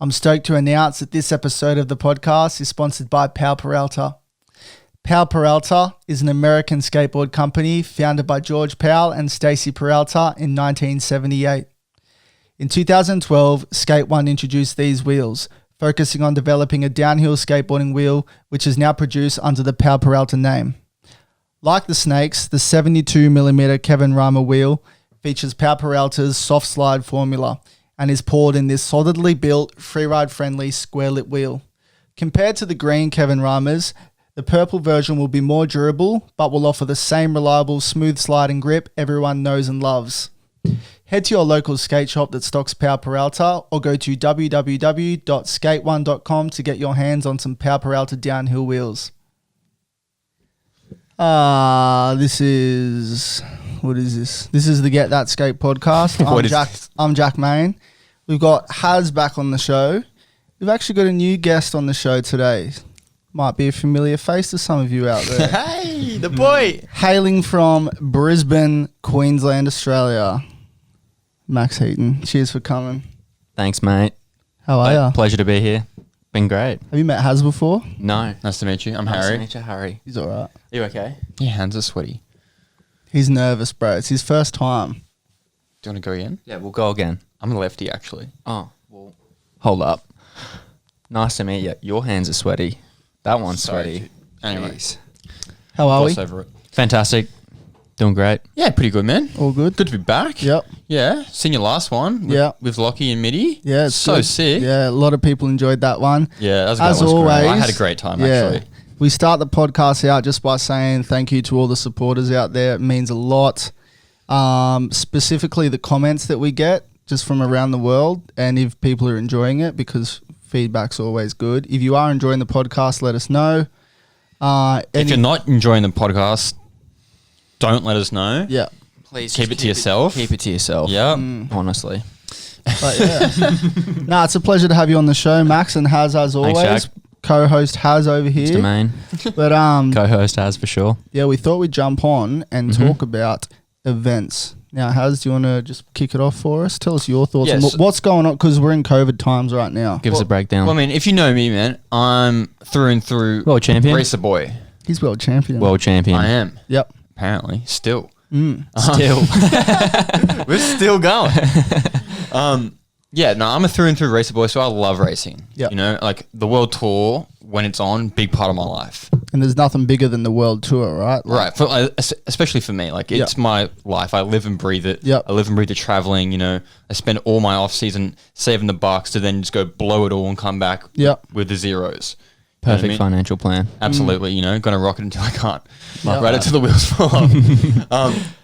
I'm stoked to announce that this episode of the podcast is sponsored by Powell Peralta. Powell Peralta is an American skateboard company founded by George Powell and Stacy Peralta in 1978. In 2012, Skate One introduced these wheels, focusing on developing a downhill skateboarding wheel, which is now produced under the Powell Peralta name. Like the Snakes, the 72mm Kevin Reimer wheel features Powell Peralta's soft slide formula and is poured in this solidly built, freeride friendly square lip wheel. Compared to the green Kevin Reimers, the purple version will be more durable, but will offer the same reliable, smooth sliding grip everyone knows and loves. Head to your local skate shop that stocks Powell Peralta or go to www.skateone.com to get your hands on some Powell Peralta downhill wheels. This is the Get That Skate podcast. I'm Jack Main. We've got Haz back on the show. We've actually got a new guest on the show today. Might be a familiar face to some of you out there. Hey, the boy. Hailing from Brisbane, Queensland, Australia. Max Heaton. Cheers for coming. Thanks, mate. How are you? Pleasure to be here. Been great. Have you met Haz before? No. Nice to meet you. I'm Nice Harry. to meet you, Harry. He's all right. You okay? Your hands are sweaty. He's nervous, bro. It's his first time. Do you want to go again? Yeah, we'll go again. I'm a lefty, actually. Oh, well, hold up. Nice to meet you. Your hands are sweaty. That one's Sorry, sweaty. dude. Anyway. Jeez. How are we? Gloss over it. Fantastic. Doing great. Yeah, pretty good, man. All good? Good to be back. Yep. Yeah, seen your last one. With Lockie and Mitty. Yeah, it's so good. sick. Yeah, a lot of people enjoyed that one. Yeah, that was As that was always, great. I had a great time, actually. We start the podcast out just by saying thank you to all the supporters out there. It means a lot. Specifically the comments that we get just from around the world, and if people are enjoying it, because feedback's always good. If you are enjoying the podcast, let us know. If you're not enjoying the podcast, don't let us know. Yeah. Please Keep it to yourself. Keep it to yourself. Yeah. Honestly. But yeah. It's a pleasure to have you on the show, Max, and Haz as always. Thanks, Jack. Co-host Haz over here. Mr. Main. But Co-host has for sure. yeah, we thought we'd jump on and talk about events. Now, Haz, do you want to just kick it off for us? Tell us your thoughts on Yes. what's going on, because we're in COVID times right now. Give us a breakdown. Well, I mean, if you know me, man, I'm through and through World champion. racer boy. He's world champion. World champion. I am. Yep. Apparently. Still. Still. We're still going. Yeah, no, I'm a through and through racer boy, so I love racing. Yep. You know, like the world tour, when it's on, big part of my life. And there's nothing bigger than the world tour, right? Right. For, especially for me. Like, it's my life. I live and breathe it. Yep. I live and breathe the traveling, you know. I spend all my off season saving the bucks to then just go blow it all and come back Yep. with the zeros. You know what Perfect I mean? financial plan. Absolutely, you know, gonna rock it until I can't. Love Right that. until the wheels fall off.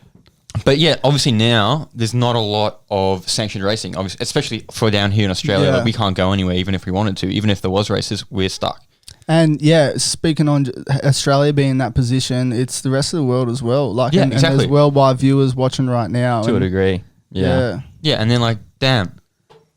But yeah, obviously now there's not a lot of sanctioned racing, obviously, especially for down here in Australia. Yeah. Like, we can't go anywhere even if we wanted to. Even if there was races, we're stuck. And yeah, speaking on Australia being in that position, it's the rest of the world as well. Like, Yeah, and exactly. there's worldwide viewers watching right now. To a and degree. Yeah. Yeah, and then like, damn,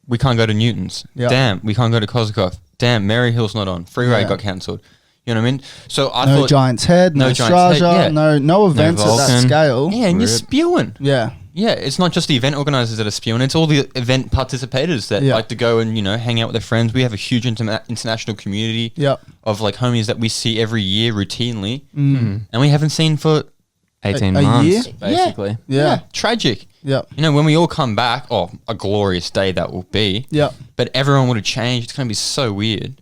we can't go to Newton's. Yeah. Damn, we can't go to Kozakov. Damn, Mary Hill's not on. Free ride got cancelled. You know what I mean? So I no thought, Giant's Head, no Giant's Straja, Head, yeah. no events at that Vulcan. scale. yeah, and you're Rip. spewing. Yeah. Yeah, it's not just the event organisers that are spewing, it's all the event participators that Yeah. like to go and, you know, hang out with their friends. We have a huge international community Yep. of like homies that we see every year routinely, and we haven't seen for 18 A months, year? basically. Yeah. tragic. Yep. You know, when we all come back, a glorious day that will be. Yep. But everyone would have changed. It's going to be so weird.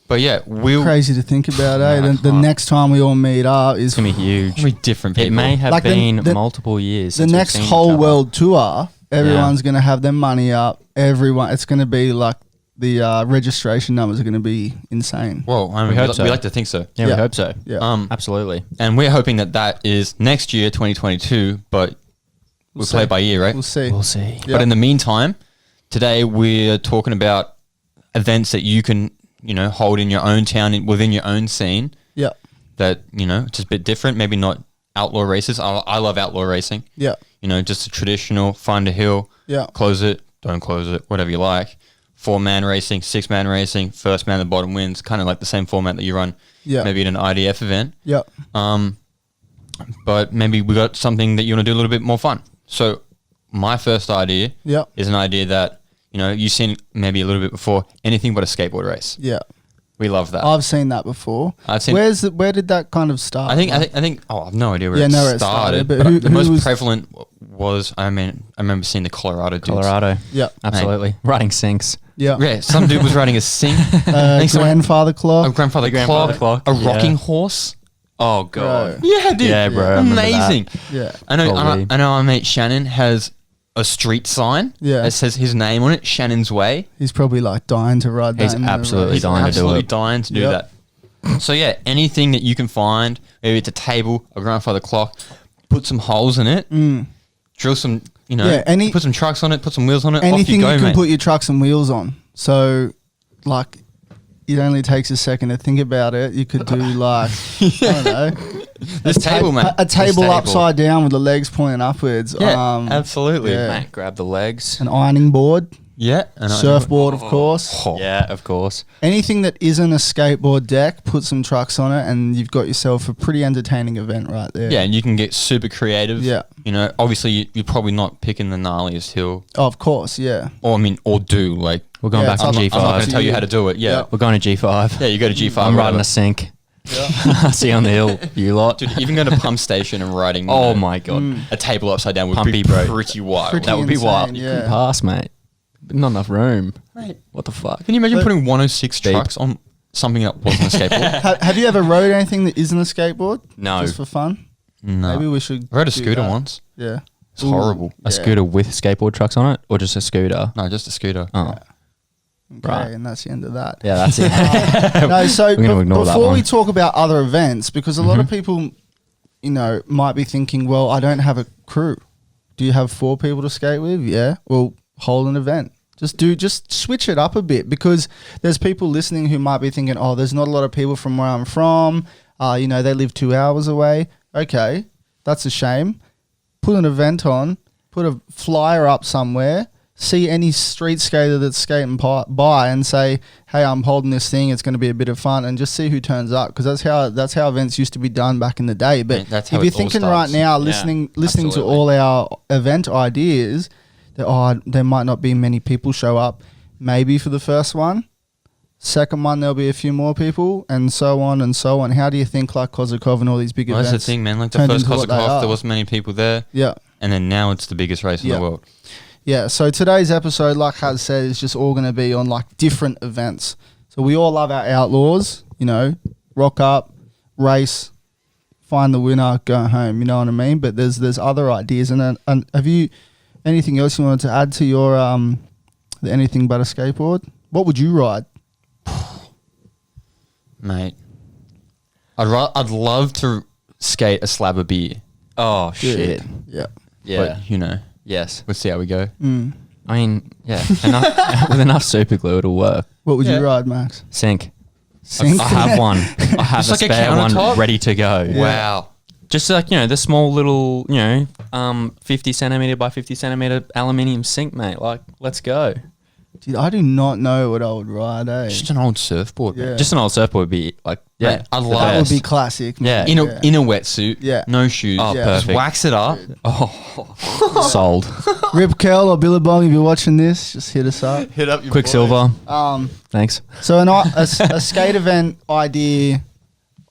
But yeah, Crazy to think about, eh? I The can't. next time we all meet up is It's going to be huge. We're different people. It may have Like been the- multiple years. the since we've next seen each whole other. world tour. Everyone's going to have their money up. It's going to be like the registration numbers are going to be insane. Well, I mean, We hope so. we like to think so. Yeah, Yeah. we hope so. Yeah. Absolutely. And we're hoping that is next year, 2022, but we'll play see. it by ear, right? We'll see. We'll see. Yeah. But in the meantime, today we're talking about events that you can, you know, hold in your own town, within your own scene, Yeah. that, you know, just a bit different, maybe not outlaw races. I love outlaw racing. Yeah. You know, just a traditional, find a hill, Yeah. close it, don't close it, whatever you like. 4-man racing, 6-man racing, first man at the bottom wins, kind of like the same format that you run Yeah. maybe in an IDF event. Yeah. But maybe we got something that you want to do a little bit more fun. So my first idea Yeah. is an idea that you've seen maybe a little bit before, anything but a skateboard race. Yeah. We love that. I've seen that before. I've seen. Where did that kind of start? I think. Oh, I've no idea where Yeah, it know where it started. started, but But who the most was- prevalent was, I remember seeing the Colorado dudes. Colorado. Yeah. Absolutely. Riding sinks. Yeah. Yeah, some dude was riding a sink. I think someone- Grandfather a clock. grandfather grandfather clock, clock. a rocking Yeah. horse. Oh, God. Yeah, dude. Yeah, bro. I remember that. Amazing. Yeah. I know. Probably. I know. Our mate Shannon has a street sign. Yeah. That says his name on it. Shannon's Way. He's probably like dying to ride that. He's in the absolutely race. dying to do Absolutely it. dying to do Yep. that. So yeah, anything that you can find, maybe it's a table, a grandfather clock, put some holes in it, drill some, Yeah, put some trucks on it, put some wheels on it. Anything off you go, you can mate. put your trucks and wheels on. So, like, it only takes a second to think about it. You could do like, I don't know. This table, mate. A This table table. upside down with the legs pointing upwards. Yeah, absolutely. yeah. Mate, grab the legs. An ironing board, Yeah, and surfboard, of course. Oh. Yeah, of course. Anything that isn't a skateboard deck, put some trucks on it, and you've got yourself a pretty entertaining event right there. Yeah, and you can get super creative. Yeah. Obviously you're probably not picking the gnarliest hill, Oh, of course, yeah. or do like. We're going Yeah, back it's to up- G5. I'm not going to to tell you you. how to do it. Yeah, Yeah. We're going to G5. yeah. You go to G5. I'm riding whatever. a sink. I see you on the hill, you lot. Dude, even going to pump station and riding. Oh my God. A table upside down would be Pumpy, bro. pretty wild. Pretty That would be insane, wild. You yeah. couldn't pass, mate. Not enough room. Mate, What the fuck? can you imagine But- putting 106 Deep. trucks on something that wasn't a skateboard? Have you ever rode anything that isn't a skateboard? No. Just for fun? No. Maybe we should. I rode a do scooter that. once. Yeah. It's horrible. A scooter with skateboard trucks on it, or just a scooter? No, just a scooter. Oh, Okay, Right. and that's the end of that. yeah, that's it. No, so We're gonna ignore that before we one. talk about other events, because a lot of people, might be thinking, well, I don't have a crew. Do you have 4 people to skate with? Yeah. Well, hold an event. Just switch it up a bit, because there's people listening who might be thinking, oh, there's not a lot of people from where I'm from. They live 2 hours away. Okay, that's a shame. Put an event on, put a flyer up somewhere, see any street skater that's skating by and say, hey, I'm holding this thing, it's going to be a bit of fun, and just see who turns up, because that's how events used to be done back in the day. But Yeah, that's if how you're it all thinking starts. right now, Yeah, listening to absolutely. all our event ideas, that there might not be many people show up, maybe for the first one. Second one, there'll be a few more people, and so on and so on. How do you think like Kozakov and all these big Well, that's events? the thing, man. Like the turned first into what they Kozakov, are? there wasn't many people there, Yeah. and then now it's the biggest race in Yeah. the world. Yeah, so today's episode, like Haz said, is just all going to be on like different events. So we all love our outlaws, rock up, race, find the winner, go home, you know what I mean? But there's other ideas. And have you anything else you wanted to add to your the anything but a skateboard? What would you ride? Mate, I'd love to skate a slab of beer. Oh shit. Yeah. Yeah. But, Yes. we'll see how we go. Mm. I mean, yeah. With enough super glue, it'll work. What would Yeah. you ride, Max? Sink. Sink? I have one. I have Just a like a spare one countertop? ready to go. Wow. Just like, the small little, 50 centimeter by 50 centimeter aluminium sink, mate. Like, let's go. Dude, I do not know what I would ride, eh? Just an old surfboard, Yeah. man. Just an old surfboard would be like, yeah. Mate, I the love that would best. be classic. Yeah. man. In a wetsuit. Yeah. No shoes. Oh, Yeah. Just perfect. wax it up. Oh, sold. Rip Curl or Billabong, if you're watching this, just hit us up. Hit up your Quicksilver. Um, Thanks. So a skate event idea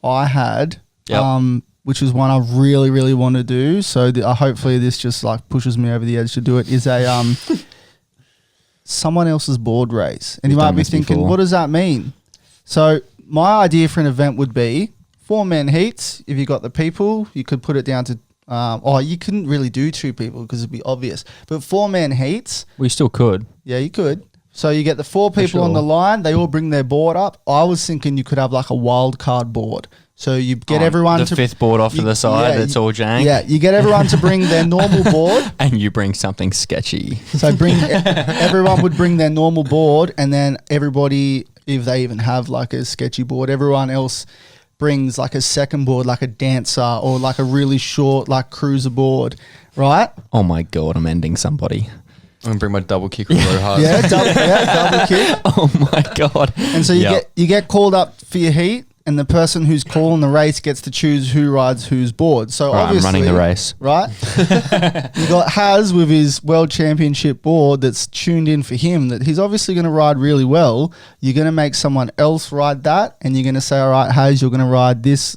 I had, Yep. which is one I really, really want to do. So hopefully this just like pushes me over the edge to do it. Is a someone else's board race, and We've you might done be this thinking, before. what does that mean? So my idea for an event would be 4-man heats. If you got the people, you could put it down to. You couldn't really do 2 people because it'd be obvious. But 4-man heats. We still could. Yeah, you could. So you get the 4 people on sure. the line. They all bring their board up. I was thinking you could have like a wild card board. So you get everyone the to 5th board off to the side. It's all jank. Yeah, you get everyone to bring their normal board. And you bring something sketchy. So everyone would bring their normal board, and then everybody, if they even have like a sketchy board, everyone else brings like a second board, like a dancer or like a really short like cruiser board, right? Oh my God, I'm ending somebody. I'm gonna bring my double kick real hard. Yeah, double kick. Oh my God. And so Yep. you get called up for your heat, and the person who's calling the race gets to choose who rides whose board. So Right, I'm obviously, running the race. right? You got Haz with his world championship board that's tuned in for him, that he's obviously going to ride really well. You're going to make someone else ride that, and you're going to say, all right, Haz, you're going to ride this,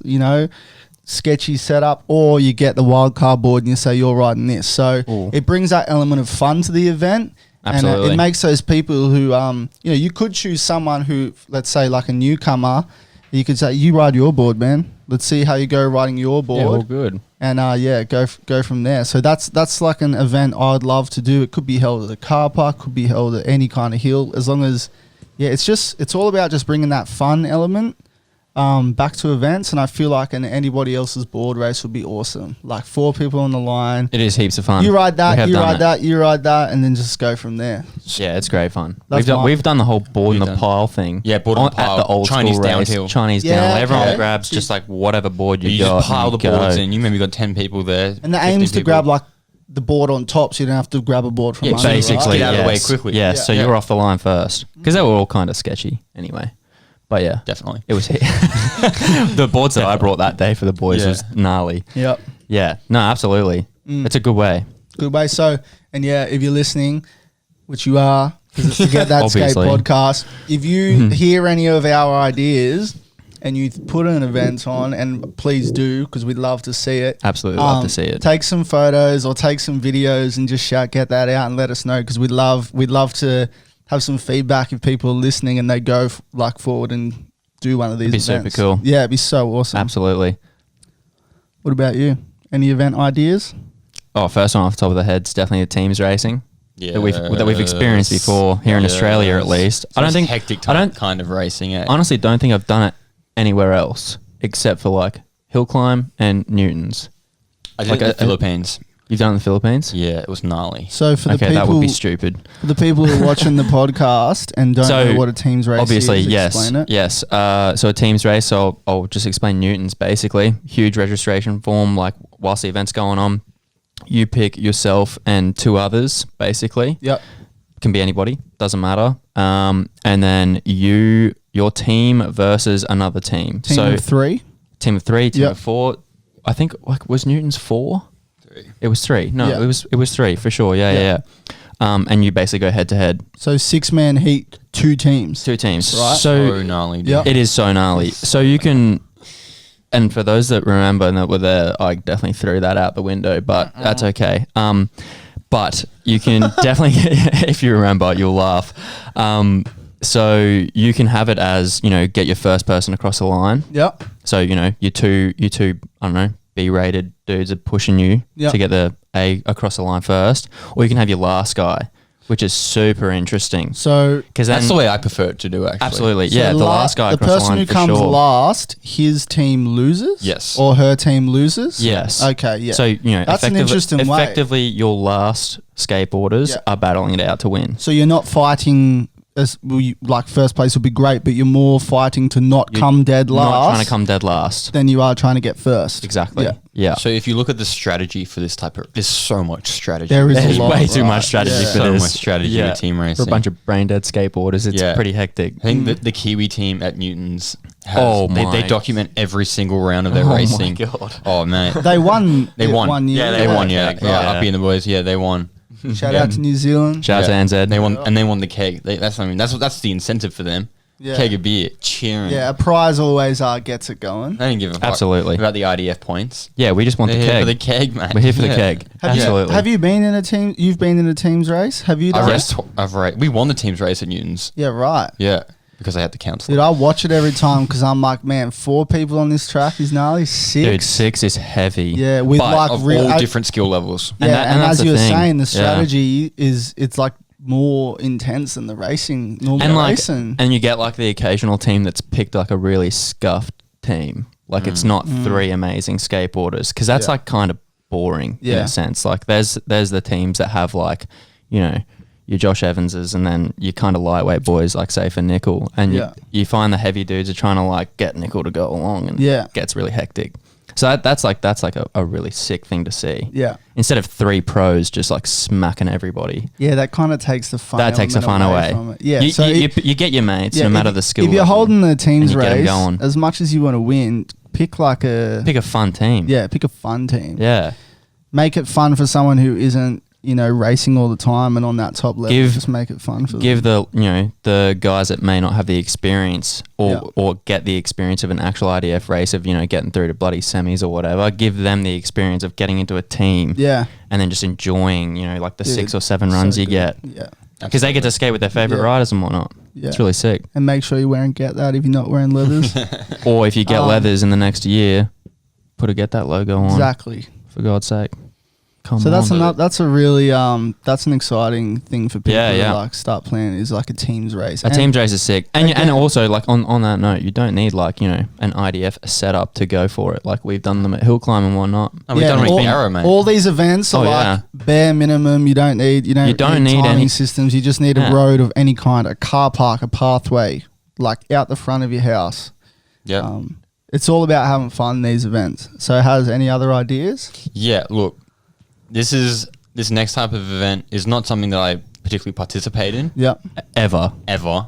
sketchy setup, or you get the wild card board and you say you're riding this. So it brings that element of fun to the event. Absolutely. And it makes those people who, you could choose someone who, let's say like a newcomer, you could say, you ride your board, man. Let's see how you go riding your board. Yeah, all good. And go from there. So that's like an event I'd love to do. It could be held at a car park, could be held at any kind of hill, as long as, it's all about just bringing that fun element back to events. And I feel like anybody else's board race would be awesome. Like 4 people on the line. It is heaps of fun. You ride that, We you have ride done that, you ride that, and then just go from there. Yeah, it's great fun. That's We've done the whole board in We've the done- pile thing. Yeah, board in the pile. At the old Chinese school race. downhill. Chinese Yeah, downhill. Everyone okay. grabs just like whatever board you got. just pile the and you boards go. in. You maybe got 10 people there. And the 15 aim is to people. grab like the board on top, so you don't have to grab a board from Yeah, under, Basically, Get out of the way yes. quickly. Yeah, Yeah. so Yeah. you're off the line first. Because they were all kind of sketchy anyway. But yeah, Definitely. it was the boards that I brought that day for the boys Yeah. was gnarly. Yep. Yeah, no, absolutely. It's a good way. Good way. So, and yeah, if you're listening, which you are, because it's the Get That Skate Obviously. podcast, if you hear any of our ideas and you put an event on, and please do, because we'd love to see it. Absolutely love to see it. Take some photos or take some videos and just get that out and let us know, because we'd love to have some feedback if people are listening and they go forward and do one of these It'd be events. super cool. Yeah, it'd be so awesome. Absolutely. What about you? Any event ideas? Oh, first one off the top of the head is definitely the teams racing. Yeah. That we've experienced before here in Australia, at least. I don't think hectic I don't kind of racing. honestly don't think I've done it anywhere else except for like hill climb and Newtons. I did like it in the a- Philippines. You've done it in the Philippines? Yeah, it was gnarly. So for the Okay, people, that would be stupid. for the people who are watching the podcast and don't So, know what a teams race Obviously, is, yes, explain it. yes. So a teams race. So I'll just explain Newtons. Basically, huge registration form. Like whilst the event's going on, you pick yourself and 2 others. Basically, Yep. can be anybody. Doesn't matter. And then your team versus another team. Team so of 3. team of 3, team Yep. of 4. I think was Newton's 4. It was 3. No, Yeah. it was 3 for sure. Yeah. And you basically go head to head. So 6-man heat, 2 teams. 2 teams. Right. So gnarly. Dude. Yep. it is so gnarly. So you can, and for those that remember and that were there, I definitely threw that out the window, but that's okay. But you can definitely, if you remember, you'll laugh. So you can have it as, get your first person across the line. Yep. So, you two, I don't know, B-rated dudes are pushing you Yep. to get the A across the line first, or you can have your last guy, which is super interesting. So Because That's the way I prefer to do, actually. absolutely, so yeah, the last guy the across the person line who for comes sure. last, his team loses? Yes. Or her team loses? Yes. Okay, yeah. So, That's an interesting way. effectively, your last skateboarders Yeah. are battling it out to win. So you're not fighting like first place would be great, but you're more fighting to not come dead last Not trying to come dead last. than you are trying to get first. Exactly. Yeah. Yeah. So if you look at the strategy for this type of, there's so much strategy. There is a There's lot, way too right? much strategy Yeah. for so this. much strategy with team racing. For a bunch of brain dead skateboarders, it's Yeah. pretty hectic. I think the Kiwi team at Newton's has, Oh they my. document every single round of their Oh my racing. God. Oh man, They won. they it won. One year. Yeah, They won. won. Yeah, Keg, yeah. yeah. Uppy and the boys. Yeah, they won. Shout Yeah. out to New Zealand. Shout out to NZ. They won, and they won the keg. That's the incentive for them. Yeah. Keg of beer, cheering. Yeah, a prize always gets it going. They didn't give a fuck Absolutely. about the IDF points. Yeah, we just want They're the here keg. for the keg, man. We're here for the Yeah. keg. Have Absolutely. you been in a team? You've been in a team's race? Have you done it? I've raced. We won the team's race at Newton's. Yeah, right. Yeah, because I had to counsel. Dude, I watch it every time because I'm like, man, 4 people on this track is gnarly. 6. Dude, 6 is heavy. Yeah, with But like of real all different skill levels. Yeah, And that- and and that's as the you were thing. saying, the Yeah. strategy it's like more intense than the racing, normal And like, racing. and you get like the occasional team that's picked like a really scuffed team. Like it's not 3 amazing skateboarders, because that's Yeah. like kind of boring in Yeah. a sense. Like there's the teams that have like, your Josh Evanses and then your kind of lightweight boys like say for Nickel, and Yeah. you find the heavy dudes are trying to like get Nickel to go along, and Yeah. it gets really hectic. So that's like a really sick thing to see. Yeah. Instead of 3 pros just like smacking everybody. Yeah, that kind of takes the fun. That takes the fun away. From it. Yeah, You, so you get your mates no matter the skill. If you're level, holding the teams and you get 'em race, going. as much as you want to win, pick like a pick a fun team. yeah, pick a fun team. Yeah. Make it fun for someone who isn't, racing all the time and on that top level. Just make it fun for Give them. the guys that may not have the experience or get the experience of an actual IDF race of, getting through to bloody semis or whatever. Give them the experience of getting into a team. Yeah. And then just enjoying, like the Dude, 6 or 7 runs you good. get. Yeah. Because they get to skate with their favourite Yeah. riders and whatnot. Yeah. It's really sick. And make sure you're wearing Get That if you're not wearing leathers. Or if you get leathers in the next year, put a Get That logo on. Exactly. For God's sake. Come So on. that's a really that's an exciting thing for people Yeah, yeah. to like start planning is like a teams race. A team's race is sick. And again- and also like on that note, you don't need like, an IDF setup to go for it. Like we've done them at hill climb and whatnot. Oh, we've done them all, at Yarrow, mate. all these events are Oh, like yeah. bare minimum. You don't need You don't need timing any- systems. You just need Yeah. a road of any kind, a car park, a pathway, like out the front of your house. Yeah. It's all about having fun in these events. So has any other ideas? Yeah, look, this next type of event is not something that I particularly participate in Yeah. Ever. ever.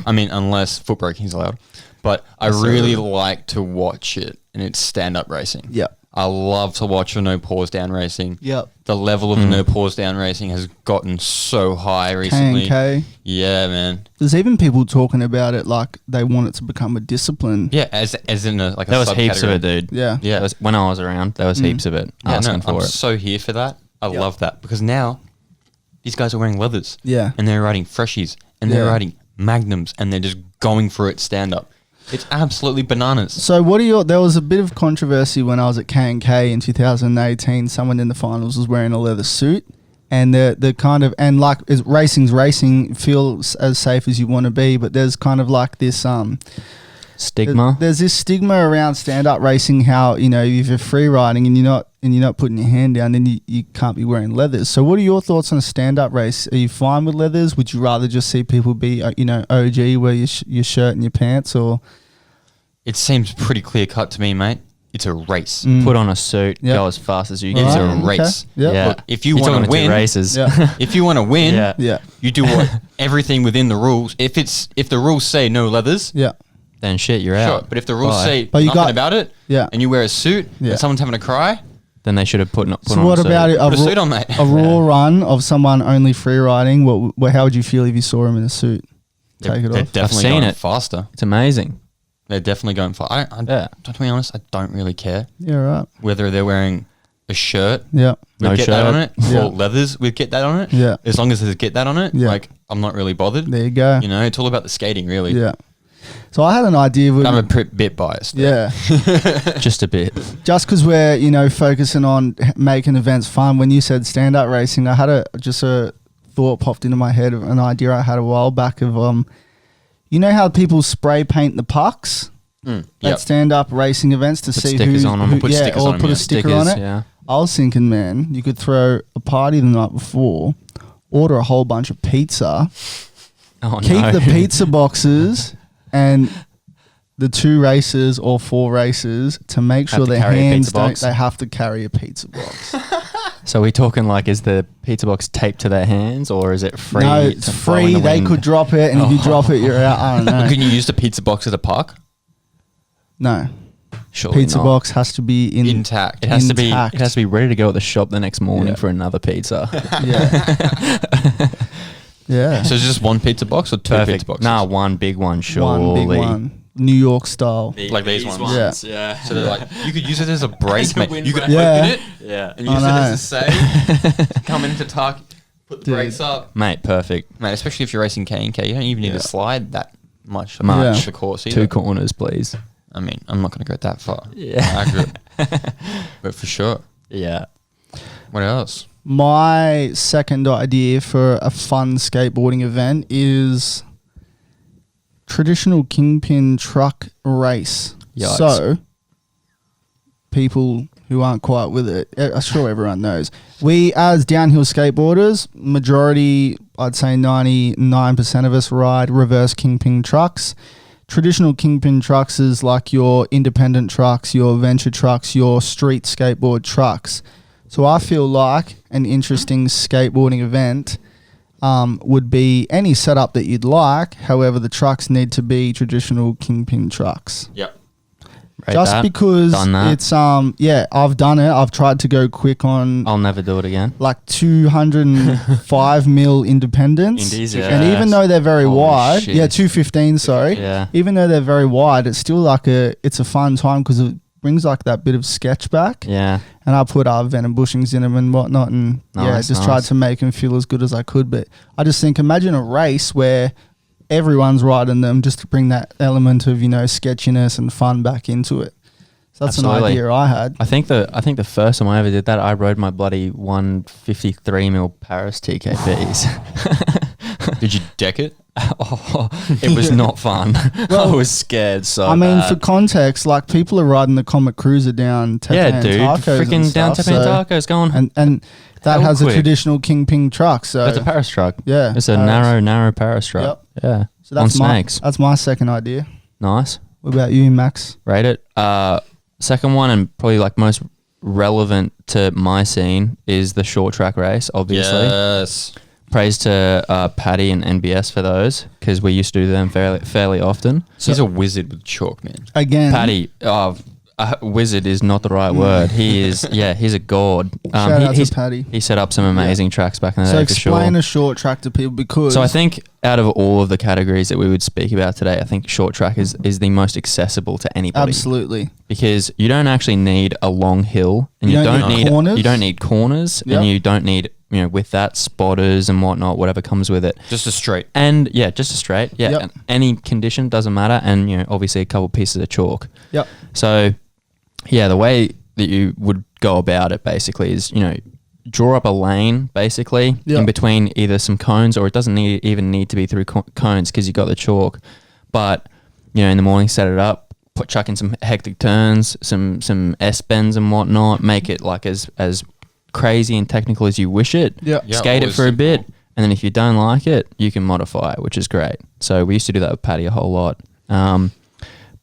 I mean, unless foot braking is allowed. But I really like to watch it, and it's stand-up racing. Yeah. I love to watch a no pause down racing. Yep. The level of no pause down racing has gotten so high recently. K&K. Yeah, man. There's even people talking about it like they want it to become a discipline. Yeah, as in a There was heaps of it, dude. Yeah. Yeah. There was, when I was around, there was heaps of it Yeah, asking no, for I'm it. so here for that. I love that because now these guys are wearing leathers. Yeah. And they're riding freshies and they're Yeah. riding magnums and they're just going for it stand up. It's absolutely bananas. So there was a bit of controversy when I was at K&K in 2018. Someone in the finals was wearing a leather suit and the kind of, and like racing's racing, feels as safe as you want to be, but there's kind of like this, Stigma. there's this stigma around stand-up racing, how, if you're free riding and you're not putting your hand down, then you can't be wearing leathers. So what are your thoughts on a stand-up race? Are you fine with leathers? Would you rather just see people be, OG, wear your shirt and your pants, or... It seems pretty clear cut to me, mate. It's a race. Put on a suit, Yep. go as fast as you It's can. a Right, okay. race. Yep. Yeah. Look, if you You're want to talking two win, races. Yeah. if you want to win, Yeah. Yeah. you do everything within the rules. If the rules say no leathers, Yeah. Then shit, you're sure. out. But if the rules Bye. say But you nothing got- about it, Yeah. and you wear a suit, Yeah. and someone's having a cry, Then they should have put So on what a suit. about it? put a suit on, mate. A raw run of someone only free riding. How would you feel if you saw him in a suit? Take it They're off. definitely seen going it. faster. It's amazing. They're definitely going far. To be honest, I don't really care Yeah, right. whether they're wearing a shirt Yeah. with No Get That shirt. on it, Yeah. or leathers with Get That on it. Yeah. As long as there's Get That on it, Yeah. like I'm not really bothered. There you go. It's all about the skating, really. Yeah. So I had an idea. But I'm a bit biased. Yeah. Just a bit. Just because we're focusing on making events fun. When you said stand up racing, I had a thought popped into my head of an idea I had a while back of how people spray paint the pucks at Yep. stand up racing events to Put see stickers who, on 'em. who- Put yeah, stickers or on 'em, put yeah. a sticker on it. Yeah. I was thinking, man, you could throw a party the night before, order a whole bunch of pizza, Oh, keep no. the pizza boxes, and the 2 races or 4 races to make Have sure to their carry a hands pizza don't. box? They have to carry a pizza box. So we talking like, is the pizza box taped to their hands or is it free? No, it's to flow in free. the They wind? could drop it, and if you drop it, you're out. I don't know. Can you use the pizza box at the park? No, Surely pizza not. box has to be Intact. It has to be. intact. It has to be ready to go at the shop the next morning Yeah. for another pizza. Yeah. Yeah. So it's just one pizza box or 2 pizza Perfect. boxes? Nah, one big one. Surely. One big one, New York style. Like these ones. ones, Yeah. So they're like, you could use it as a brake, mate. You could Yeah. open it Yeah. and I use it know. as a save. Come into tuck, put the Dude. brakes up. Mate, perfect. Mate, especially if you're racing K&K, you don't even need Yeah. to slide that much. Much. The course either. 2 corners, please. I mean, I'm not going to go that far. Yeah. Accurate. But for sure. Yeah. What else? My second idea for a fun skateboarding event is traditional kingpin truck race. Yikes. So, people who aren't quite with it, I'm sure everyone knows. We, as downhill skateboarders, majority, I'd say 99% of us ride reverse kingpin trucks. traditional kingpin trucks is like your independent trucks, your venture trucks, your street skateboard trucks. So I feel like an interesting skateboarding event would be any setup that you'd like. However, the trucks need to be traditional kingpin trucks. Yep. Rate Just that. because Done that. it's I've done it. I've tried to go quick on I'll never do it again. like 205 mil independents. Indies, And yeah. even though they're very Holy wide, shit. 215, sorry. Yeah. Even though they're very wide, it's still like it's a fun time because it brings like that bit of sketch back. Yeah. And I put venom bushings in them and whatnot, and just tried to make them feel as good as I could. But I just think, imagine a race where everyone's riding them, just to bring that element of sketchiness and fun back into it. So that's Absolutely. an idea I had. I think the first time I ever did that, I rode my bloody 153 mil Paris TKPs. Did you deck it? Oh, it was not fun. Well, I was scared so I mean, bad. for context, like people are riding the Comet Cruiser down Tepe Yeah, dude. Tacos and Freaking down stuff, Tepe and Tacos going. and that Hell has a quick. traditional kingpin truck. So That's a Paris truck. yeah, It's a Paris. narrow Paris truck. Yeah. So On that's snakes. That's my second idea. Nice. What about you, Max? Rate it. Second one, and probably like most relevant to my scene, is the short track race, obviously. Yes. Praise to Paddy and NBS for those, because we used to do them fairly often. He's a wizard with chalk, man. Again, Paddy, wizard is not the right word. He is, he's a god. Shout out to he's- Paddy. He set up some amazing tracks back in the So day for sure. explain a short track to people, because So I think out of all of the categories that we would speak about today, I think short track is the most accessible to anybody. absolutely, Because you don't actually need a long hill, and You you don't don't need need corners. you don't need corners, Yep. and you don't need with that spotters and whatnot, whatever comes with it. Just a straight. And just a straight, Yep. and any condition doesn't matter, and obviously a couple pieces of chalk. Yep. So the way that you would go about it basically is draw up a lane basically Yep. in between either some cones, or it doesn't even need to be through cones because you got the chalk. But in the morning, set it up, chuck in some hectic turns, some S bends and whatnot, make it like as crazy and technical as you wish it. Yep. Yeah, Skate it always for a simple. bit, and then if you don't like it, you can modify it, which is great. So we used to do that with Paddy a whole lot.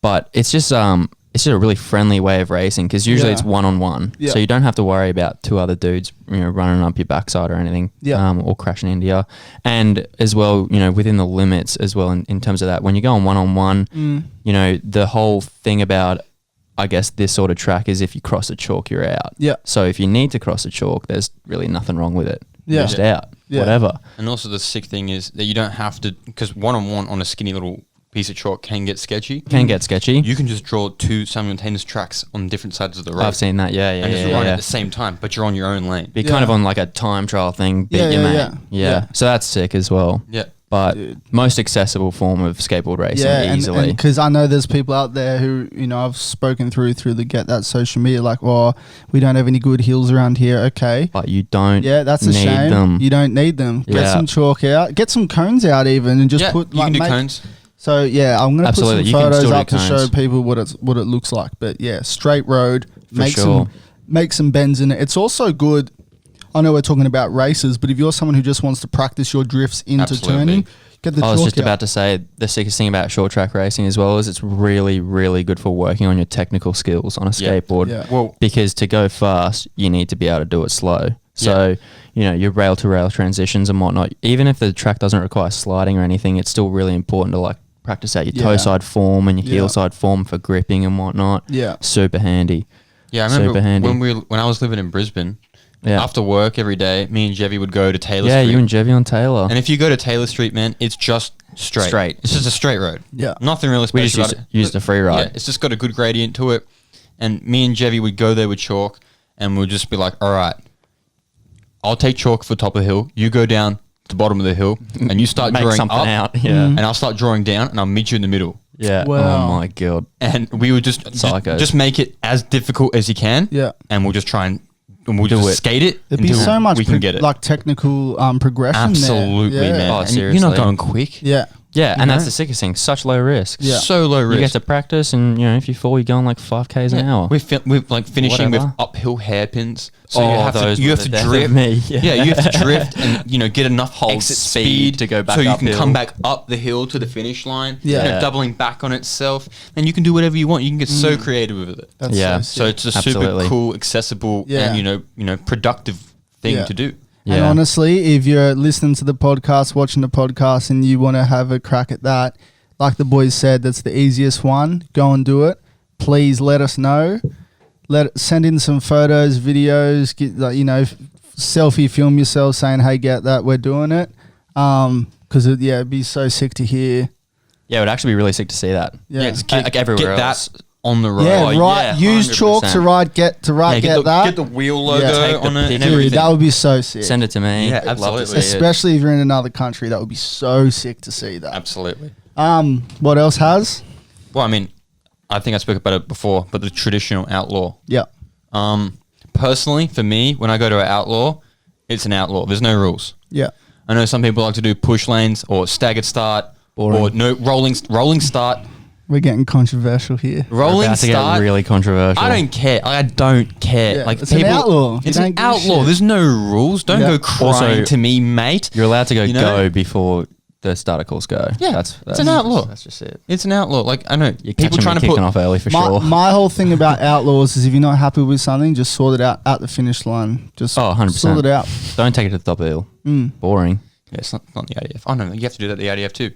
But it's just a really friendly way of racing, because usually it's one-on-one. Yeah. So you don't have to worry about two other dudes running up your backside or anything, Yeah. or crashing into you. And as well, within the limits as well in terms of that, when you go on one-on-one, the whole thing about, I guess, this sort of track is if you cross the chalk, you're out. Yeah. So if you need to cross the chalk, there's really nothing wrong with it. Yeah. You're just out. Yeah. Whatever. And also the sick thing is that you don't have to, because one-on-one on a skinny little piece of chalk can get sketchy. Can get sketchy. You can just draw two simultaneous tracks on different sides of the road. I've seen that. Yeah, and just yeah, run yeah. at the same time, but you're on your own lane. Be Yeah. kind of on like a time trial thing. Beat Yeah, your yeah, mate. yeah. Yeah. Yeah. So that's sick as well. Yeah. But Dude. most accessible form of skateboard racing yeah, easily. and because I know there's people out there who I've spoken through the Get That social media, like, we don't have any good hills around here. Okay. but you don't Yeah, that's a need shame. them. You don't need them. Get Yeah. some chalk out. Get some cones out even, and just Yeah, put you can do make- cones. So yeah, I'm gonna Absolutely, put you some can photos still do up to show cones. people what it looks like. But yeah, straight road. For sure. Make some bends in it. It's also good. I know we're talking about races, but if you're someone who just wants to practice your drifts into Absolutely. turning, get the I chalk was just out. about to say the sickest thing about short track racing as well is it's really, really good for working on your technical skills on a Yeah. skateboard. Yeah. Well, Because to go fast, you need to be able to do it slow. So, your rail to rail transitions and whatnot, even if the track doesn't require sliding or anything, it's still really important to like practice out your toe Yeah. side form and your Yeah. heel side form for gripping and whatnot. Yeah. Super handy. yeah, I remember Super handy. when I was living in Brisbane, Yeah. after work every day, me and Jevy would go to Taylor Yeah, Street. you and Jevy on Taylor. And if you go to Taylor Street, man, it's just straight. Straight. It's just a straight road. Yeah. Nothing really We special just about used a free ride. Yeah, it's just got a good gradient to it. And me and Jevy would go there with chalk, and we'd just be like, all right, I'll take chalk for top of the hill. You go down the bottom of the hill, and you start Make drawing something up, out. Yeah. and I'll start drawing down, and I'll meet you in the middle. Yeah. Wow. Oh my god. And we would just Psychos. make it as difficult as you can. Yeah. And we'll just try and we'll Do just it. skate it There'd be until so much we can get it. like technical progression there. Absolutely, Yeah. man. Oh, And you're seriously. not going quick. Yeah. Yeah, and know? that's the sickest thing. Such low risk. Yeah. So low risk. You get to practice, and if you fall, you're going like 5Ks an hour. We're like finishing Whatever. with uphill hairpins. So Oh, you have those to, you were have the to death of drift. me. Yeah, you have to drift and get enough Hold exit speed to go back so you can uphill. come back up the hill to the finish line. Yeah. Doubling back on itself, and you can do whatever you want. You can get so creative with it. That's Yeah. So sick. it's a Absolutely. super cool, accessible, Yeah. and productive thing Yeah. to do. And honestly, if you're listening to the podcast, watching the podcast, and you want to have a crack at that, like the boys said, that's the easiest one. Go and do it. Please let us know. Send in some photos, videos. Get selfie, film yourself saying, "Hey, get that, we're doing it." Because it'd be so sick to hear. Yeah, it would actually be really sick to see that. Yeah, Like everywhere Get else. that on the road. yeah, Oh, right. yeah, Use chalk to 100%. write get that. Get the wheel logo Yeah. on it and Dude, Dude, everything. that would be so sick. Send it to me. Yeah, I'd love to absolutely. see it. Especially if you're in another country, that would be so sick to see that. Absolutely. What else has? Well, I mean, I think I spoke about it before, but the traditional outlaw. Yeah. Personally, for me, when I go to an outlaw, it's an outlaw. There's no rules. Yeah. I know some people like to do push lanes or staggered start Boring. or no rolling start. We're getting controversial here. We're Rolling about to get start. really controversial. I don't care. I don't care. Yeah, like it's an people, outlaw. You It's don't an give a outlaw. shit. There's no rules. Don't Yeah. go crying Also, to me, mate. You're allowed to go You know? go before the starter calls go. Yeah, that's it's an outlaw. That's just it. It's an outlaw. Like I know You're people trying to kicking put. off early for My, sure. my whole thing about outlaws is if you're not happy with something, just sort it out at the finish line. Just 100%. sort it out. Don't take it to the top of the hill. Boring. Yeah, it's not the ADF. Oh no, you have to do that at the ADF too.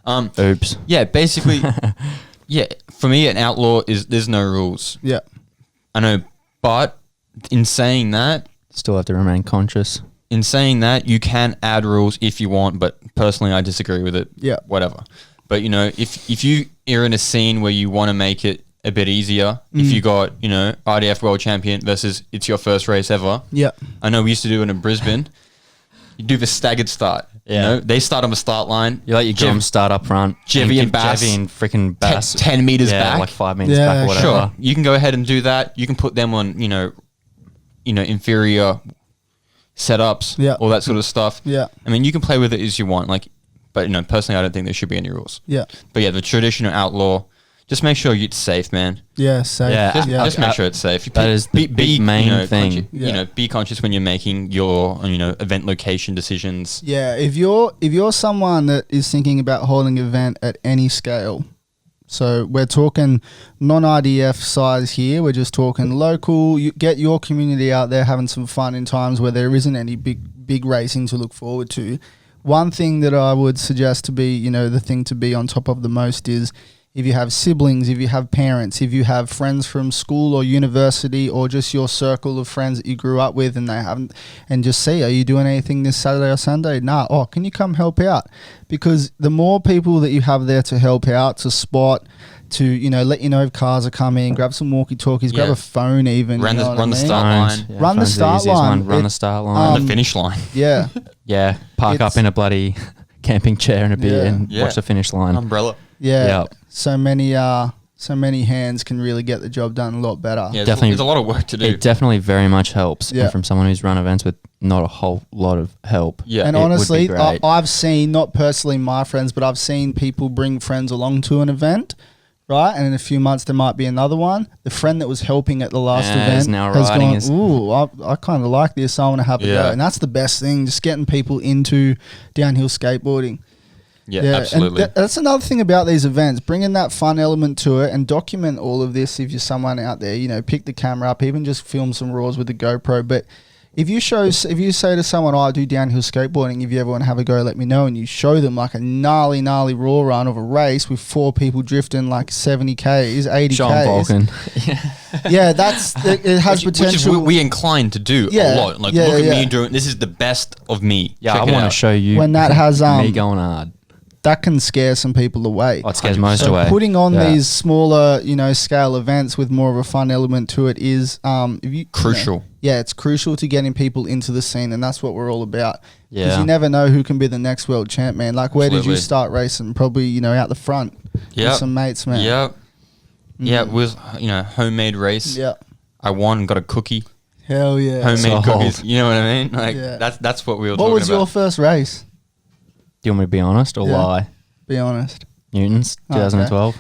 Oops. Yeah, basically. Yeah, for me, an outlaw is there's no rules. Yeah. I know, but in saying that, Still have to remain conscious. you can add rules if you want, but personally, I disagree with it. Yeah. Whatever. But if you are in a scene where you want to make it a bit easier, if you got IDF world champion versus it's your first race ever. Yeah. I know we used to do it in Brisbane. You do the staggered start. Yeah. They start on the start line. You let your Jev- gums start up front. Jevy and give Bass. Jevy and freaking Bass. 10 meters yeah, back. like 5 meters Yeah, back or whatever. Sure, you can go ahead and do that. You can put them on, inferior setups, Yeah. all that sort of stuff. Yeah. I mean, you can play with it as you want, but personally, I don't think there should be any rules. Yeah. But yeah, the traditional outlaw, just make sure it's safe, man. Yeah. Safe. Yeah, Just make sure it's safe. That is the big main thing. Conscious, be conscious when you're making your, event location decisions. Yeah, if you're someone that is thinking about holding an event at any scale, so we're talking non-IDF size here, we're just talking local, you get your community out there having some fun in times where there isn't any big racing to look forward to. One thing that I would suggest to be, the thing to be on top of the most is if you have siblings, if you have parents, if you have friends from school or university or just your circle of friends that you grew up with and they haven't, and just see, are you doing anything this Saturday or Sunday? Nah. Oh, can you come help out? Because the more people that you have there to help out, to spot, to, let you know if cars are coming, grab some walkie-talkies, grab Yeah. a phone even. Run you know the- what run the I mean? start Phones. line. Yeah, Run the phone's start easiest line. one. Run the It- start line. The finish line. Yeah. Yeah, park It's- up in a bloody camping chair and a beer Yeah. and Yeah. watch the finish line. Umbrella. Yeah. Yep. So many hands can really get the job done a lot better. Yeah, Definitely. There's a lot of work to do. It definitely very much helps. Yeah. And from someone who's run events with not a whole lot of help. Yeah. And it would be honestly, great. I've seen, not personally my friends, but I've seen people bring friends along to an event, right? And in a few months, there might be another one. The friend that was helping at the last Yeah, event is now has riding gone, his- ooh, I kind of like this. I want to have a Yeah. go. And that's the best thing, just getting people into downhill skateboarding. yeah, And absolutely. that's another thing about these events, bringing that fun element to it and document all of this. If you're someone out there, pick the camera up, even just film some raws with the GoPro. But if you say to someone, I do downhill skateboarding, if you ever want to have a go, let me know. And you show them like a gnarly raw run of a race with 4 people drifting like 70 Ks, 80 Sean Ks. Vulcan. Yeah, it has Which is potential. we inclined to do Yeah, a lot. Like, yeah, look at yeah. me doing this is the best of me. Yeah, Check I it want to out. show you When that has, me going hard. that can scare some people away. Oh, it scares most So away. putting on Yeah. these smaller, scale events with more of a fun element to it is Crucial. Yeah, it's crucial to getting people into the scene, and that's what we're all about. Because Yeah. you never know who can be the next world champ, man. Like, where did you Absolutely. start racing? Probably, out the front Yep. with some mates, man. Yeah. Yeah, it was, homemade race. Yeah. I won and got a cookie. Hell yeah. Homemade Sold. cookies. You know what I mean? Like, Yeah. that's what we were What talking was your about. first race? Do you want me to be honest or Yeah. lie? Be honest. Newton's, Okay. 2012.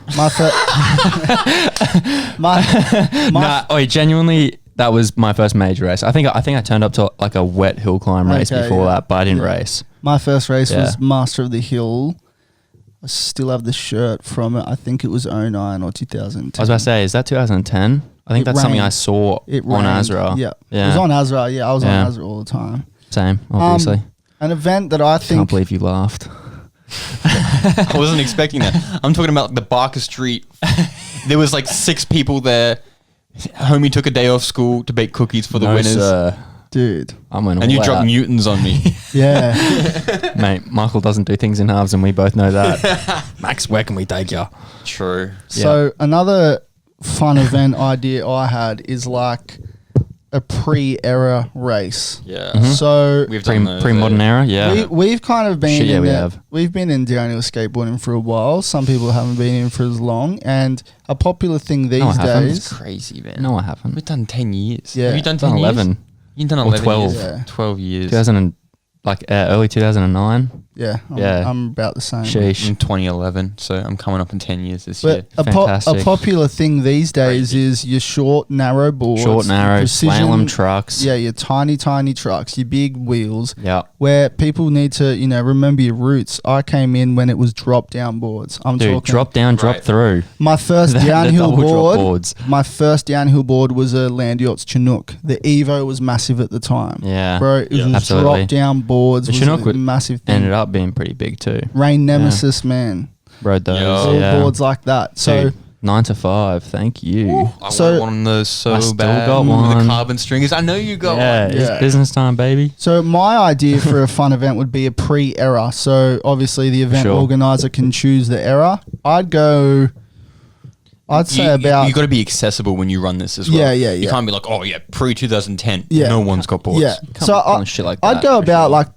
Genuinely, that was my first major race. I think I turned up to like a wet hill climb race Okay, before yeah. that, but I didn't Yeah. race. My first race Yeah. was Master of the Hill. I still have the shirt from it. I think it was 09 or 2010. I was about to say, is that 2010? I think It that's something I rained. saw It on rained. Azra. Yeah. Yeah. It was on Azra. Yeah, I was Yeah. on Azra all the time. Same, obviously. An event that I Can't think believe you laughed. I wasn't expecting that. I'm talking about the Barker Street. There was like 6 people there. Homie took a day off school to bake cookies for the winners. Sir. dude. I'm going And you dropped Newtons on me. Yeah. Mate, Michael doesn't do things in halves and we both know that. Max, where can we take you? True. So another fun event idea I had is like a pre-era race. Yeah. Mhm. So We've done those, Pre-modern era, yeah. we've kind of been Shit, yeah, in we the- have. we've been in downhill skateboarding for a while. Some people haven't been in for as long, and a popular thing these I haven't. days. It's crazy, man. No, I haven't. We've done 10 years. Yeah. Have you done I've done 10 years? 11. You've done Or 11 12. years. Yeah. 12 years. 2000 and, early 2009. Yeah, Yeah. I'm about the same. Sheesh. In 2011, so I'm coming up in 10 years this But year. a Fantastic. popular thing these days Crazy. is your short, narrow boards. Short, narrow, precision- slalom trucks. Yeah, your tiny trucks, your big wheels, Yeah. where people need to, remember your roots. I came in when it was drop down boards. I'm Dude, talking. drop down, drop Right. through. My first The downhill double drop board. boards. My first downhill board was a Land Yachts Chinook. The Evo was massive at the time. Yeah. Bro, it was Absolutely. drop down boards. The Was Chinook a would- massive thing. Ended up being pretty big too. Rain Nemesis, man. Rode those. Yo. All Yeah. boards like that. So Dude, 9 to 5. Thank you. I So- want one of those so I still bad. got With one. the carbon stringers. I know you got Yeah, one. it's Yeah. business time, baby. So my idea for a fun event would be a pre-era. So obviously the event Sure. organizer can choose the era. I'd say about you got to be accessible when you run this as well. Yeah, yeah, You yeah. can't be like, oh yeah, pre 2010. Yeah. No one's got boards. yeah. Can't So be pulling shit like I'd that, go for about sure. like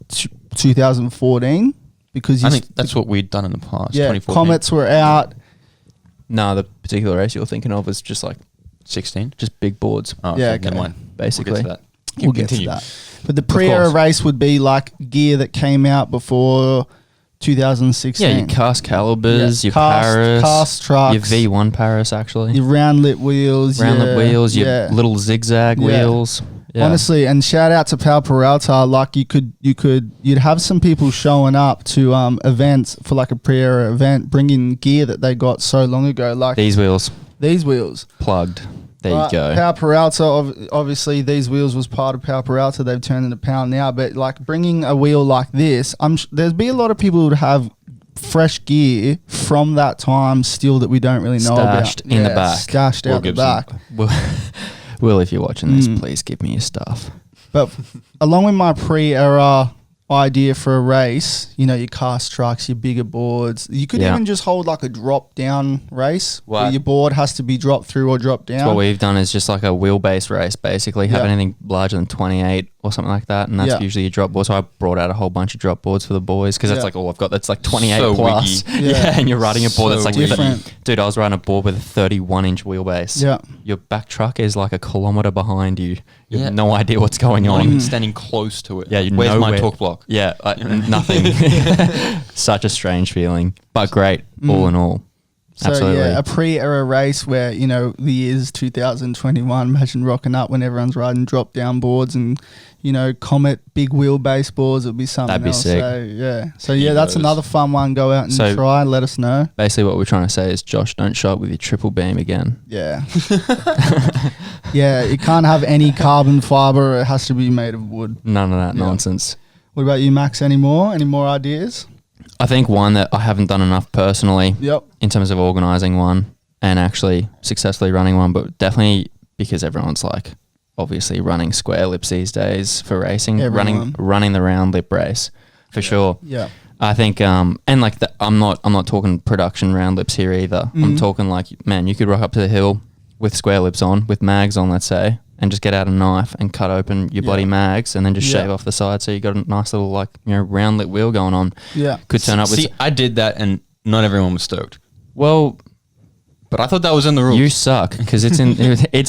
2014 because I think that's what we'd done in the past. yeah 2014. Comets were out. No, the particular race you're thinking of was just 16. just big boards, Oh, Yeah, okay. Never okay. mind. basically. We'll get to that. We'll get Continue. to that. But the pre-era course. race would be like gear that came out before 2016. Yeah, your cast calibers, Yeah, your cast- Paris, cast trucks. your V1 Paris actually, Your round lit wheels. rounded wheels, your yeah. little zigzag Yeah. wheels. Yeah. Honestly, and shout out to Powell Peralta. Like you'd have some people showing up to events for like a pre-era event, bringing gear that they got so long ago, like these wheels these wheels. plugged. There Right, you go. Powell Peralta, obviously, these wheels was part of Powell Peralta. They've turned into Powell now, but like bringing a wheel like this, there'd be a lot of people who would have fresh gear from that time still that we don't really know Stashed about. in the back. Stashed Will out the Gibson. back. Will, if you're watching this, Mm. please give me your stuff. But along with my pre-era idea for a race, your cast trucks, your bigger boards, you could Yeah. even just hold like a drop-down race where What? your board has to be dropped through or dropped down. What we've done is just like a wheelbase race, basically. Have Yeah. anything larger than 28 or something like that, and that's Yeah. usually your drop board. So I brought out a whole bunch of drop boards for the boys because that's Yeah. like all I've got. That's like 28 So plus. wiggy. Yeah. Yeah, and you're riding a board So that's like different. Dude, I was riding a board with a 31-inch wheelbase. Yeah. Your back truck is like a kilometer behind you. You Yeah. have no idea what's going Not on. even standing close to it. Yeah, you Where's know my where- talk block? Yeah, nothing. Such a strange feeling, but great all in all. So Absolutely. yeah, a pre-era race where the year's 2021. Imagine rocking up when everyone's riding drop-down boards and Comet big wheelbase boards. It'd be something That'd be else. sick. So yeah, that's Egos. another fun one. Go out and So- try. Let us know. Basically, what we're trying to say is, Josh, don't show up with your triple beam again. Yeah, yeah. It can't have any carbon fiber. It has to be made of wood. None of that Yeah. nonsense. What about you, Max? Any more ideas? I think one that I haven't done enough personally Yep. in terms of organising one and actually successfully running one, but definitely because everyone's like obviously running square lips these days for racing, Everyone. running the round lip race for sure. Yeah. I think and like I'm not talking production round lips here either. I'm Mhm. talking like, man, you could rock up to the hill with square lips on, with mags on, let's say, and just get out a knife and cut open your bloody Yeah. mags and then just Yeah. shave off the side so you got a nice little round lip wheel going on. Yeah. Could turn up with See, I did that and not everyone was stoked. well, But I thought that was in the rules. you suck because it's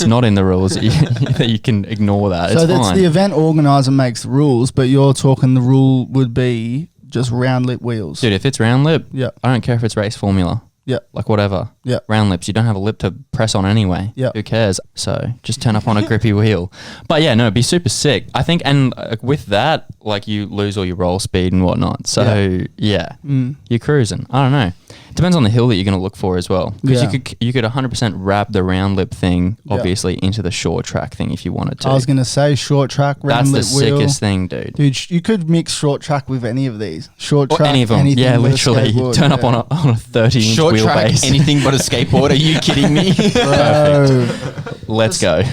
not in the rules that you can ignore that. So It's that's fine. the event organizer makes the rules, but you're talking the rule would be just round lip wheels. Dude, if it's round lip, Yeah. I don't care if it's race formula. Yeah. Like whatever. Yeah. Round lips, you don't have a lip to press on anyway. Yeah. Who cares? So just turn up on a grippy wheel. But yeah, no, it'd be super sick. I think, and with that, like you lose all your roll speed and whatnot. So yeah, you're cruising. I don't know. Depends on the hill that you're going to look for as well. Because you could 100% wrap the round lip thing, obviously, into the short track thing if you wanted to. I was going to say short track, round lip That's the wheel. sickest thing, dude. Dude, you could mix short track with any of these. Short Or track, any of them. anything Yeah, with a literally. skateboard, Turn up on a 30-inch Short track, wheelbase. anything but a skateboard. Are you kidding me? Bro. Let's go.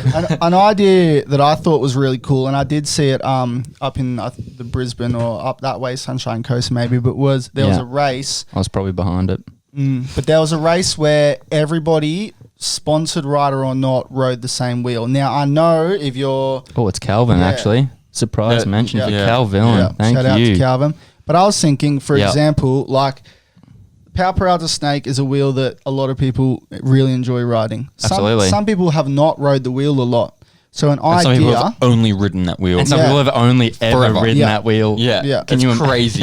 An idea that I thought was really cool, and I did see it up in the Brisbane or up that way, Sunshine Coast maybe, but was there was a race. I was probably behind it. But there was a race where everybody, sponsored rider or not, rode the same wheel. Now, I know if you're... Oh, it's Calvin, actually. Surprise mention for Calvin. Thank Shout out you. to Calvin. But I was thinking, for example, like... Powell Peralta Snake is a wheel that a lot of people really enjoy riding. Absolutely. Some people have not rode the wheel a lot. So an And some people idea... have only ridden that wheel. And some people have only ever Forever. ridden Yeah. that wheel. Yeah. It's crazy.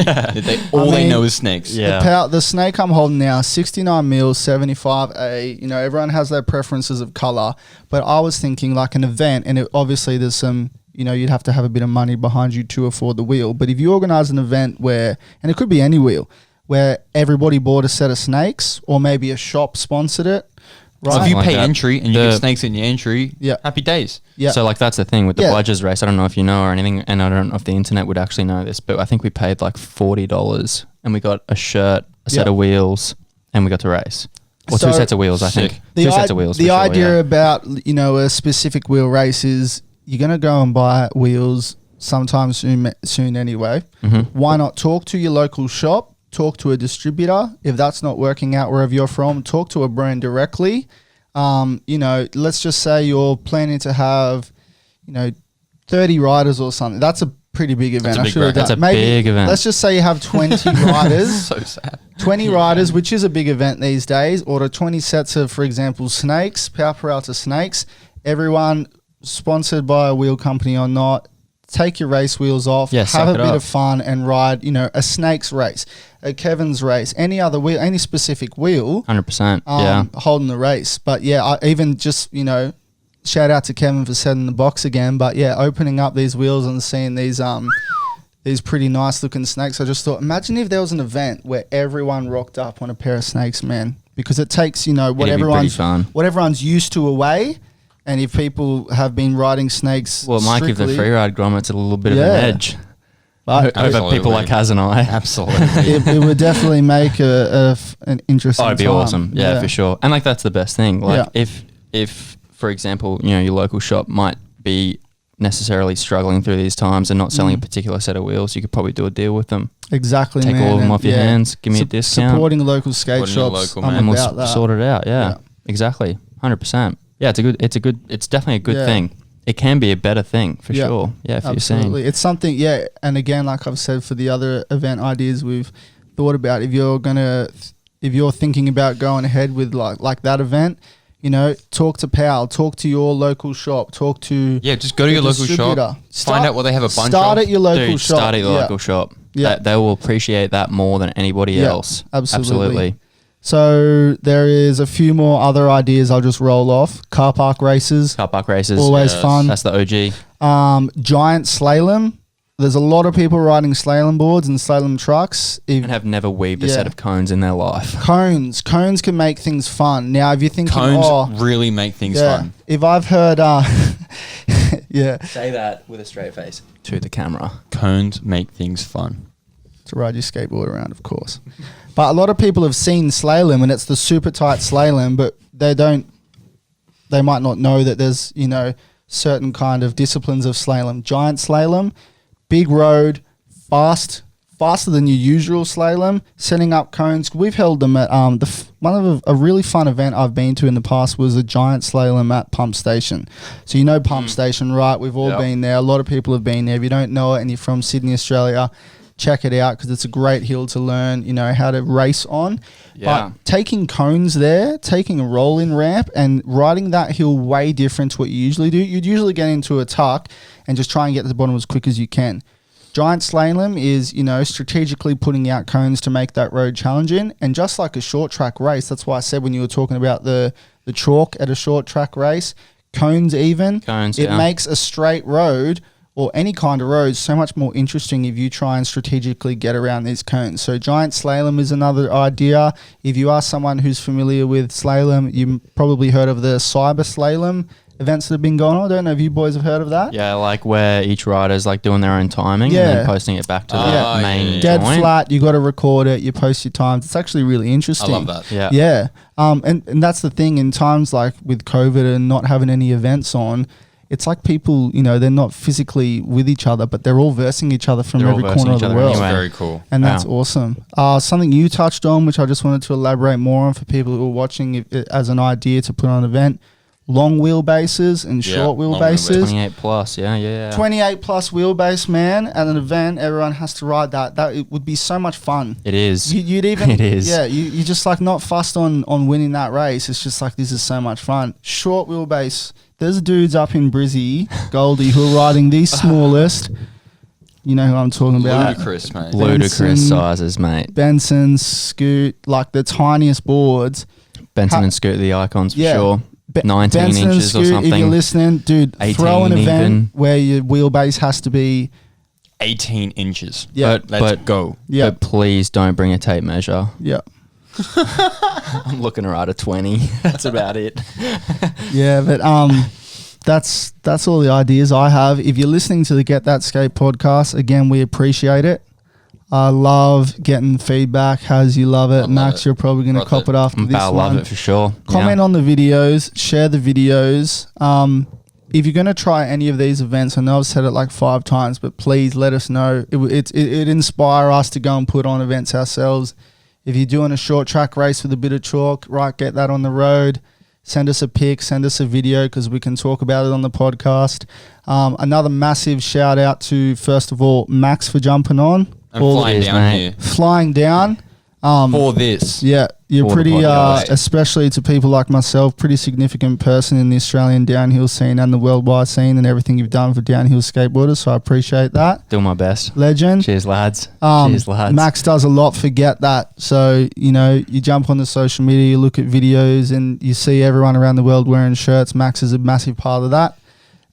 All they mean, know is snakes. Yeah. The Snake I'm holding now, 69 mils, 75A. You know, everyone has their preferences of color. But I was thinking like an event, and obviously there's some... You know, you'd have to have a bit of money behind you to afford the wheel. But if you organise an event where... And it could be any wheel... where everybody bought a set of snakes, or maybe a shop sponsored it, right? So if you Like pay that. entry and you get snakes in your entry, happy days. Yeah. So like that's the thing with the Bludgers race. I don't know if you know or anything, and I don't know if the internet would actually know this, but I think we paid like $40 and we got a shirt, a set of wheels, and we got to race. Or So- two sets of wheels, I think. The Two sets of wheels. The for sure, idea yeah. about, you know, a specific wheel race is you're going to go and buy wheels sometime soon anyway. Mm-hmm. Why not talk to your local shop? Talk to a distributor. If that's not working out wherever you're from, talk to a brand directly. You know, let's just say you're planning to have, you know, 30 riders or something. That's a pretty big event. That's a big event. Let's just say you have 20 riders. So sad. 20 riders, which is a big event these days. Order 20 sets of, for example, snakes, Powell Peralta snakes. Everyone sponsored by a wheel company or not. Take your race wheels off, have a bit of fun and ride, you know, a snake's race, a Kevin's race, any other wheel, any specific wheel. 100%, holding the race. But yeah, I even just, you know, shout out to Kevin for setting the box again. But yeah, opening up these wheels and seeing these pretty nice looking snakes. I just thought, imagine if there was an event where everyone rocked up on a pair of snakes, man, because it takes, you know, what everyone's used to away. And if people have been riding snakes, well, it might give the freeride grommets a little bit of an edge but over people like Kaz and I. Absolutely. it would definitely make an interesting. Oh, it'd be time. awesome. Yeah, for sure. And like that's the best thing. Like if for example, you know, your local shop might be necessarily struggling through these times and not selling a particular set of wheels, you could probably do a deal with them. Exactly, Take man. all of them off your hands. Give me a discount. Supporting local skate shops. And we'll sort it out. Yeah. Exactly. 100%. Yeah, it's definitely a good thing. It can be a better thing for sure. Yeah, if absolutely. you're It's something, and again, like I've said for the other event ideas we've thought about, if you're thinking about going ahead with like that event, you know, talk to Powell, talk to your local shop, talk to just go to your local shop, find out what they have a bunch of. Start at your local shop. Start at your local shop. Yeah, they will appreciate that more than anybody else. Absolutely. So there is a few more other ideas I'll just roll off. Carpark races. Always fun. That's the OG. Giant slalom. There's a lot of people riding slalom boards and slalom trucks. And have never weaved a set of cones in their life. Cones can make things fun. Now, if you're thinking... Cones really make things fun. If I've heard... Say that with a straight face. To the camera. Cones make things fun. To ride your skateboard around, of course. But a lot of people have seen slalom, and it's the super tight slalom, but they might not know that there's, you know, certain kind of disciplines of slalom. Giant slalom, big road, faster than your usual slalom, setting up cones. We've held them at a really fun event I've been to in the past was a giant slalom at Pump Station. So you know Pump Station, right? We've all been there. A lot of people have been there. If you don't know it and you're from Sydney, Australia, check it out because it's a great hill to learn, you know, how to race on. Yeah. But taking cones there, taking a roll-in ramp and riding that hill way different to what you usually do. You'd usually get into a tuck and just try and get to the bottom as quick as you can. Giant Slalom is, strategically putting out cones to make that road challenging. And just like a short track race, that's why I said when you were talking about the chalk at a short track race, cones, it makes a straight road or any kind of road so much more interesting if you try and strategically get around these cones. So Giant Slalom is another idea. If you are someone who's familiar with slalom, you've probably heard of the cyber slalom events that have been going on. I don't know if you boys have heard of that. Yeah, like where each rider's like doing their own timing and then posting it back to the main Dead joint. flat, you got to record it, you post your times. It's actually really interesting. I love that. Yeah. Yeah. And that's the thing, in times like with COVID and not having any events on, it's like people, they're not physically with each other, but they're all versing each other from every corner of the world. Anyway. Very cool. And that's awesome. Something you touched on, which I just wanted to elaborate more on for people who are watching as an idea to put on an event, long wheelbases and short wheelbases. 28 plus, yeah. 28 plus wheelbase, man, at an event, everyone has to ride that. It would be so much fun. It is. You'd even, it is. Yeah, you just like not fussed on winning that race. It's just like, this is so much fun. Short wheelbase. There's dudes up in Brizzy, Goldie, who are riding the smallest. You know who I'm talking about. Ludicrous, mate. Ludicrous sizes, mate. Benson, Scoot, like the tiniest boards. Benson and Scoot, the icons for Yeah. sure. 19 Benson inches Scoot, or something. If you're listening, dude, 18 throw an event even. where your wheelbase has to be 18 inches. Yeah. Let's go. Yeah. But please don't bring a tape measure. Yeah. I'm looking to ride a 20. That's about it. Yeah, but that's all the ideas I have. If you're listening to the Get That Skate podcast, again, we appreciate it. I love getting feedback. How's you love it? Max, you're probably going to cop it after this I one. love it for sure. Comment on the videos. Share the videos. If you're going to try any of these events, I know I've said it like 5 times, but please let us know. It inspire us to go and put on events ourselves. If you're doing a short track race with a bit of chalk, right, get that on the road. Send us a pic, send us a video, because we can talk about it on the podcast. Another massive shout out to, first of all, Max for jumping on. And flying down here. Flying down. For this. Yeah, you're For the pretty, podcast. especially to people like myself, pretty significant person in the Australian downhill scene and the worldwide scene and everything you've done for downhill skateboarders. So I appreciate that. Doing my best. Legend. Cheers, lads. Cheers, lads. Max does a lot for Get That. So, you jump on the social media, you look at videos and you see everyone around the world wearing shirts. Max is a massive part of that.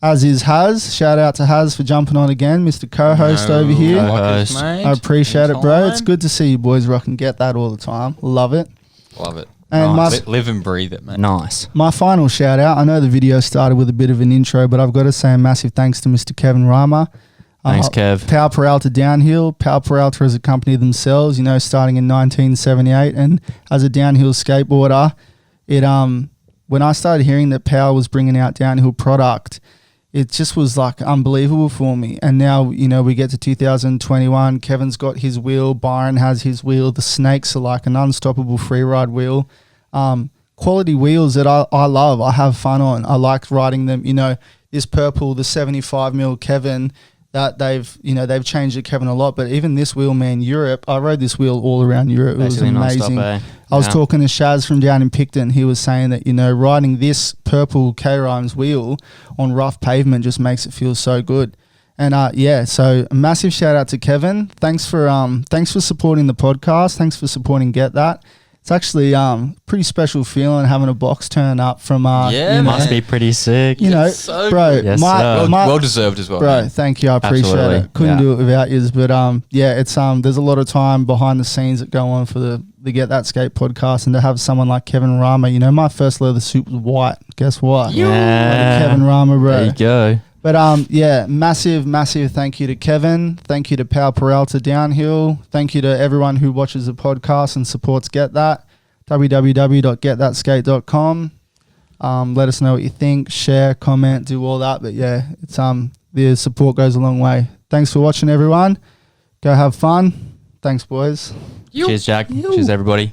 As is Haz. Shout out to Haz for jumping on again, Mr. Co-host over here. Co-host. I appreciate it, bro. It's good to see you boys rocking Get That all the time. Love it. Love it. And Nice. Live and breathe it, man. Nice. my final shout out, I know the video started with a bit of an intro, but I've got to say a massive thanks to Mr. Kevin Reimer. Thanks, Kev. Powell Peralta Downhill. Powell Peralta is a company themselves, starting in 1978. And as a downhill skateboarder, when I started hearing that Powell was bringing out downhill product, it just was like unbelievable for me. And now, we get to 2021. Kevin's got his wheel. Byron has his wheel. The Snakes are like an unstoppable free ride wheel. Quality wheels that I love. I have fun on. I like riding them. This purple, the 75mm Kevin, that they've changed the Kevin a lot. But even this wheel, man, Europe, I rode this wheel all around Europe. Basically it was amazing. non-stop, I was talking to Shaz from down in Picton. He was saying that, riding this purple K-Rimes wheel on rough pavement just makes it feel so good. And so a massive shout out to Kevin. Thanks for supporting the podcast. Thanks for supporting Get That. It's actually pretty special feeling having a box turn up from Must be pretty sick. It's so bro. good. Yes, well deserved as well, bro. man. Thank you. I appreciate Absolutely. it. Couldn't Yeah. do it without yous. But it's there's a lot of time behind the scenes that go on for the Get That Skate podcast, and to have someone like Kevin Reimer. My first leather suit was white. Guess what? Yeah. Kevin Reimer, bro. There you go. But massive thank you to Kevin. Thank you to Powell Peralta Downhill. Thank you to everyone who watches the podcast and supports Get That. www.getthatskate.com. Let us know what you think. Share, comment, do all that. But yeah, it's the support goes a long way. Thanks for watching, everyone. Go have fun. Thanks, boys. Cheers, Jack. Cheers, everybody.